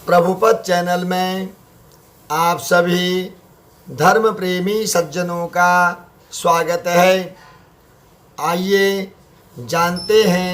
Prabhupad channel में आप सभी धर्म प्रेमी सज्जनों का स्वागत है। आइए जानते हैं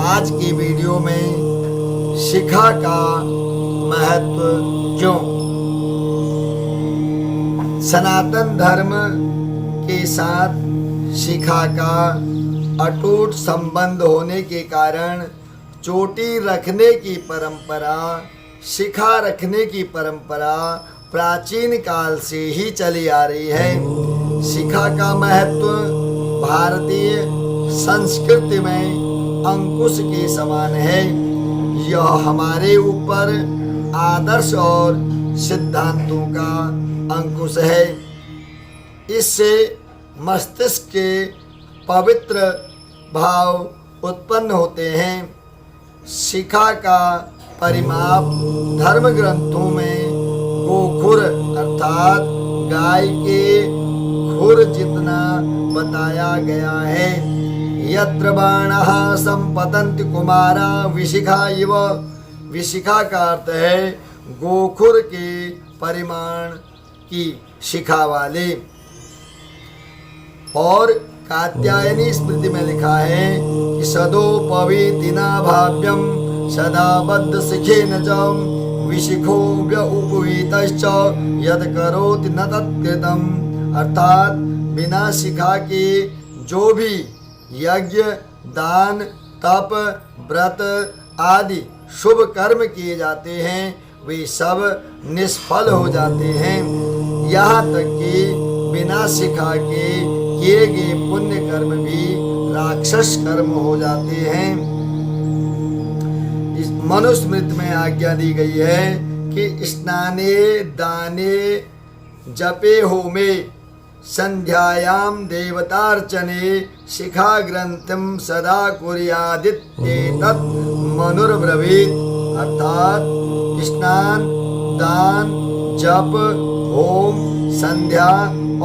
आज की वीडियो में शिखा का महत्व क्यों। सनातन धर्म के साथ शिखा का अटूट संबंध होने के कारण चोटी रखने की परंपरा, शिखा रखने की परंपरा प्राचीन काल से ही चली आ रही है। शिखा का महत्व भारतीय संस्कृति में अंकुश के समान है। यह हमारे ऊपर आदर्श और सिद्धांतों का अंकुश है। इससे मस्तिष्क के पवित्र भाव उत्पन्न होते हैं। शिखा का परिमाप धर्म ग्रंथों में गोखुर अर्थात गाय के खुर जितना बताया गया है। यत्र बाणः संपतन्ति कुमारा विशिखा इव। विशिखा का अर्थ है गोखुर के परिमाण की शिखा वाले। और कात्यायनी स्मृति में लिखा है कि सदोपवीतिना भाव्यम सदा बद्ध शिखेन च विशिखो व्य उपवीतश्च यद करोति न तत्कृतम। अर्थात बिना शिखा के जो भी यज्ञ, दान, तप, व्रत आदि शुभ कर्म किए जाते हैं वे सब निष्फल हो जाते हैं। यहाँ तक कि बिना शिखा के किए गए पुण्य कर्म भी राक्षस कर्म हो जाते हैं। इस मनुस्मृति में आज्ञा दी गई है कि स्नाने दाने जपे होमे संध्यायाम देवतार्चने शिखा ग्रंथम सदा कुर्यादित्येतत् मनुर्ब्रवीत। अर्थात स्नान, दान, जप, होम, संध्या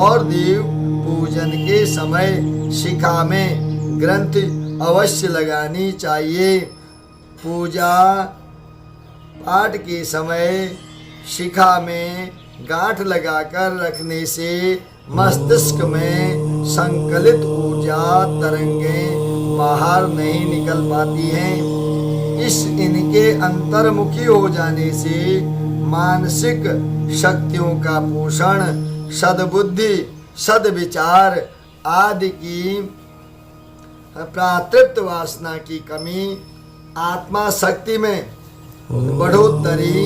और देव पूजन के समय शिखा में ग्रंथ अवश्य लगानी चाहिए। पूजा पाठ के समय शिखा में गांठ लगाकर रखने से मस्तिष्क में संकलित ऊर्जा तरंगें बाहर नहीं निकल पाती हैं। इस इनके अंतर्मुखी हो जाने से मानसिक शक्तियों का पोषण, सद्बुद्धि, सद्विचार आदि की प्रातृप्त वासना की कमी, आत्मा शक्ति में बढ़ोतरी,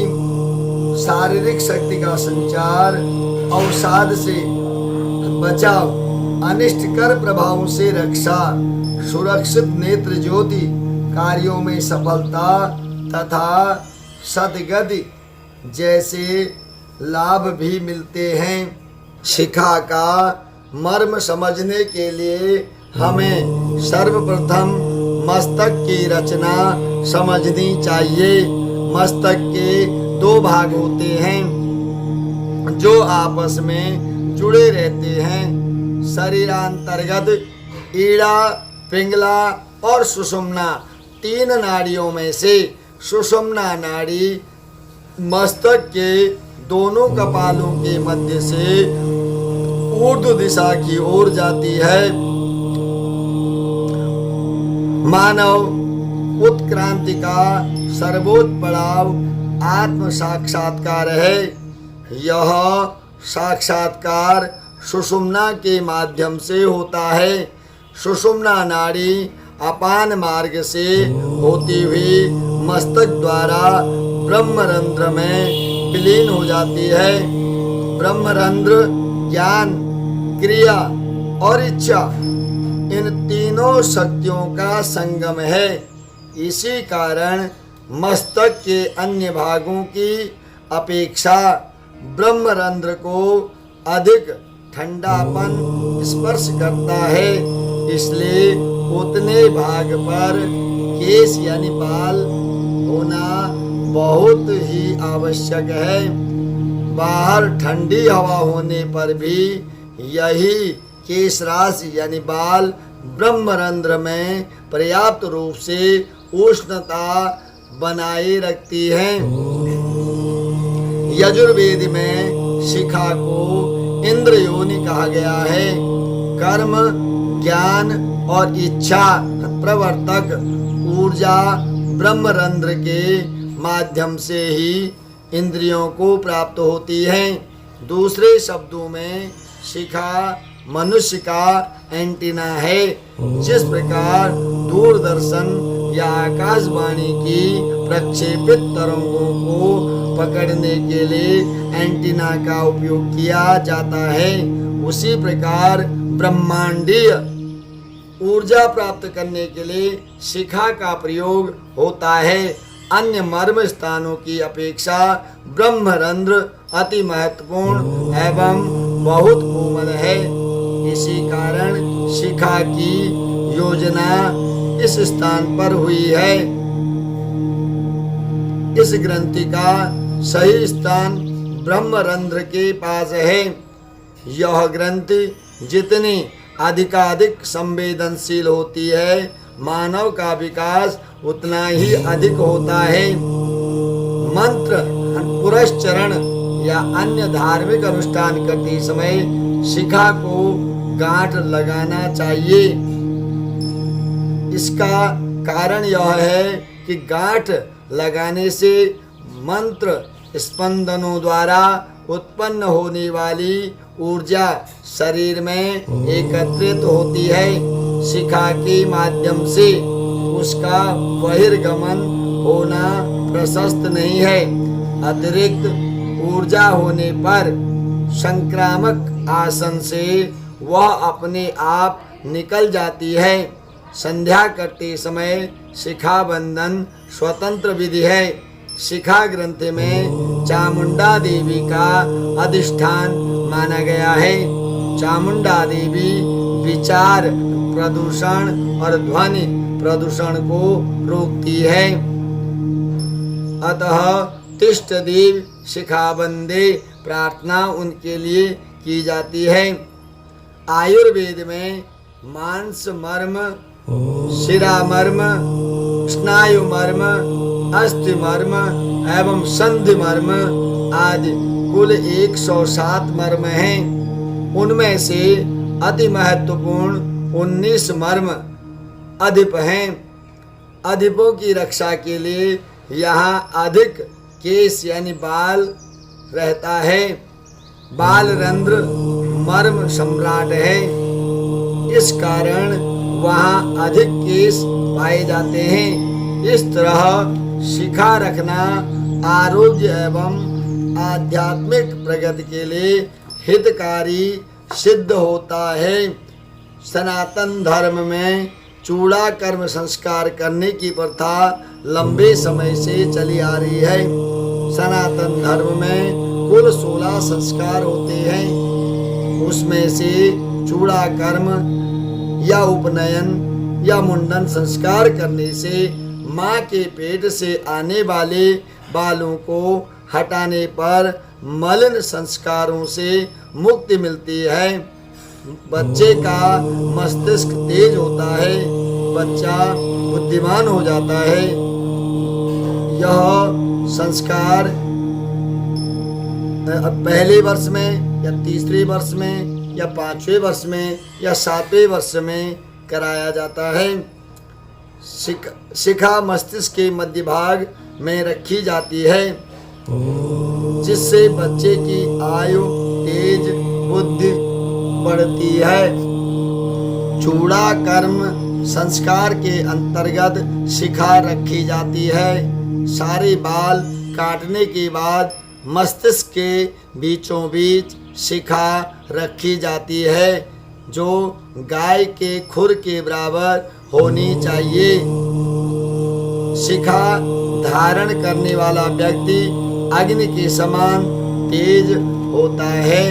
शारीरिक शक्ति का संचार, अवसाद से बचाव, अनिष्टकर प्रभावों से रक्षा, सुरक्षित नेत्र ज्योति, कार्यों में सफलता तथा सद्गति जैसे लाभ भी मिलते हैं। शिखा का मर्म समझने के लिए हमें सर्वप्रथम मस्तक की रचना समझनी चाहिए। मस्तक के दो भाग होते हैं जो आपस में जुड़े रहते हैं। शरीरांतर्गत ईड़ा, पिंगला और सुषुम्ना तीन नाड़ियों में से सुषुम्ना नाड़ी मस्तक के दोनों कपालों के मध्य से ऊर्ध्व दिशा की ओर जाती है। मानव उत्क्रांति का सर्वोच्च पड़ाव आत्म साक्षात्कार है। यह साक्षात्कार सुषुम्ना के माध्यम से होता है। सुषुम्ना नाड़ी अपान मार्ग से होती हुई मस्तक द्वारा ब्रह्मरंध्र में विलीन हो जाती है। ब्रह्मरंध्र ज्ञान, क्रिया और इच्छा इन तीनों शक्तियों का संगम है। इसी कारण मस्तक के अन्य भागों की अपेक्षा ब्रह्मरंध्र को अधिक ठंडापन स्पर्श करता है। इसलिए उतने भाग पर केश यानी बाल होना बहुत ही आवश्यक है। बाहर ठंडी हवा होने पर भी यही केशराशि यानी बाल ब्रह्मरंध्र में पर्याप्त रूप से उष्णता बनाए रखती हैं। यजुर्वेद में शिखा को इंद्र योनि कहा गया है। कर्म, ज्ञान और इच्छा प्रवर्तक ऊर्जा ब्रह्मरंध्र के माध्यम से ही इंद्रियों को प्राप्त होती है। दूसरे शब्दों में शिखा मनुष्य का एंटीना है। जिस प्रकार दूरदर्शन या आकाशवाणी की प्रक्षेपित तरंगों को पकड़ने के लिए एंटीना का उपयोग किया जाता है, उसी प्रकार ब्रह्मांडीय ऊर्जा प्राप्त करने के लिए शिखा का प्रयोग होता है। अन्य मर्म स्थानों की अपेक्षा ब्रह्मरंध्र अति महत्वपूर्ण एवं बहुत कोमल है। इसी कारण शिखा की योजना इस स्थान पर हुई है। इस ग्रंथि का सही स्थान ब्रह्मरंध्र के पास है। यह ग्रंथि जितनी अधिकाधिक संवेदनशील होती है, मानव का विकास उतना ही अधिक होता है। मंत्र, पुरस्चरण या अन्य धार्मिक अनुष्ठान करते समय शिखा को गांठ लगाना चाहिए। इसका कारण यह है कि गांठ लगाने से मंत्र स्पंदनों द्वारा उत्पन्न होने वाली ऊर्जा शरीर में एकत्रित होती है। शिखा के माध्यम से उसका बहिर्गमन होना प्रशस्त नहीं है। अतिरिक्त ऊर्जा होने पर संक्रामक आसन से वह अपने आप निकल जाती है। संध्या करते समय शिखा बंधन स्वतंत्र विधि है। शिखा ग्रंथ में चामुंडा देवी का अधिष्ठान माना गया है। चामुंडा देवी विचार प्रदूषण और ध्वनि प्रदूषण को रोकती है। अतः तिष्ठ देव शिखाबंदे प्रार्थना उनके लिए की जाती है। आयुर्वेद में मांस मर्म, शिरा मर्म, स्नायु मर्म, अस्थि मर्म एवं संधि मर्म आदि कुल 107 मर्म हैं। उनमें से अति महत्वपूर्ण 19 मर्म अधिप हैं। अधिपों की रक्षा के लिए यहाँ अधिक केश यानी बाल रहता है। बाल रंध्र मर्म सम्राट है। इस कारण वहाँ अधिक केश पाए जाते हैं। इस तरह शिखा रखना आरोग्य एवं आध्यात्मिक प्रगति के लिए हितकारी सिद्ध होता है। सनातन धर्म में चूड़ा कर्म संस्कार करने की प्रथा लंबे समय से चली आ रही है। सनातन धर्म में कुल 16 संस्कार होते हैं। उसमें से चूड़ा कर्म या उपनयन या मुंडन संस्कार करने से माँ के पेट से आने वाले बालों को हटाने पर मलिन संस्कारों से मुक्ति मिलती है। बच्चे का मस्तिष्क तेज होता है, बच्चा बुद्धिमान हो जाता है। यह संस्कार पहले वर्ष में या तीसरे वर्ष में या 5वें वर्ष में या 7वें वर्ष में कराया जाता है। शिखा मस्तिष्क के मध्य भाग में रखी जाती है, जिससे बच्चे की आयु तेज बुद्धि बढ़ती है। चूड़ा कर्म संस्कार के अंतर्गत शिखा रखी जाती है। सारे बाल काटने के बाद मस्तिष्क के बीचों बीच शिखा रखी जाती है, जो गाय के खुर के बराबर होनी चाहिए। शिखा धारण करने वाला व्यक्ति अग्नि के समान तेज होता है।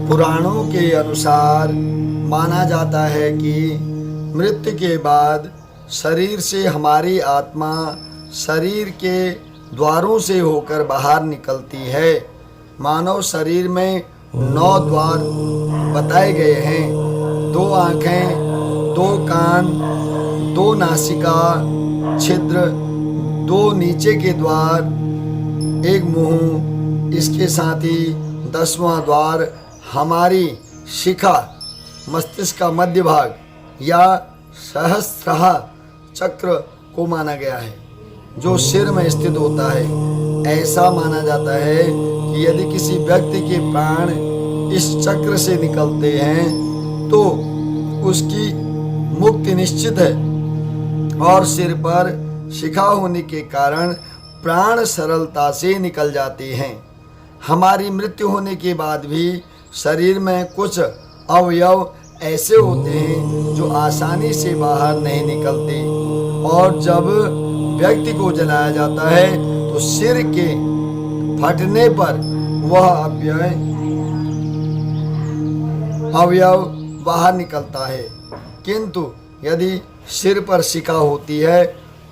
पुराणों के अनुसार माना जाता है कि मृत्यु के बाद शरीर से हमारी आत्मा शरीर के द्वारों से होकर बाहर निकलती है। मानव शरीर में 9 द्वार बताए गए हैं। 2 आँखें, 2 कान, 2 नासिका छिद्र, 2 नीचे के द्वार, 1 मुंह, इसके साथ ही 10वां द्वार हमारी शिखा मस्तिष्क का मध्य भाग या सहस्त्रहा चक्र को माना गया है, जो सिर में स्थित होता है। ऐसा माना जाता है कि यदि किसी व्यक्ति के प्राण इस चक्र से निकलते हैं तो उसकी मुक्ति निश्चित है, और सिर पर शिखा होने के कारण प्राण सरलता से निकल जाते हैं। हमारी मृत्यु होने के बाद भी शरीर में कुछ अवयव ऐसे होते हैं जो आसानी से बाहर नहीं निकलते, और जब व्यक्ति को जलाया जाता है तो सिर के फटने पर वह अवयव बाहर निकलता है। किंतु यदि सिर पर शिखा होती है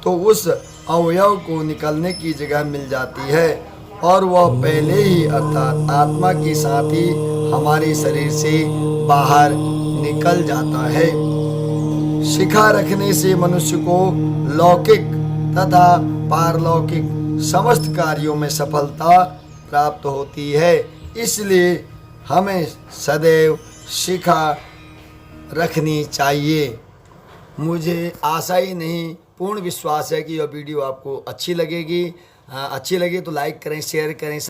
तो उस अवयव को निकलने की जगह मिल जाती है, और वह पहले ही अर्थात आत्मा के साथ ही हमारे शरीर से बाहर निकल जाता है। शिखा रखने से मनुष्य को लौकिक तथा पारलौकिक समस्त कार्यों में सफलता प्राप्त होती है। इसलिए हमें सदैव शिखा रखनी चाहिए। मुझे आशा ही नहीं, पूर्ण विश्वास है कि यह वीडियो आपको अच्छी लगेगी। अच्छी लगे तो लाइक करें, शेयर करें।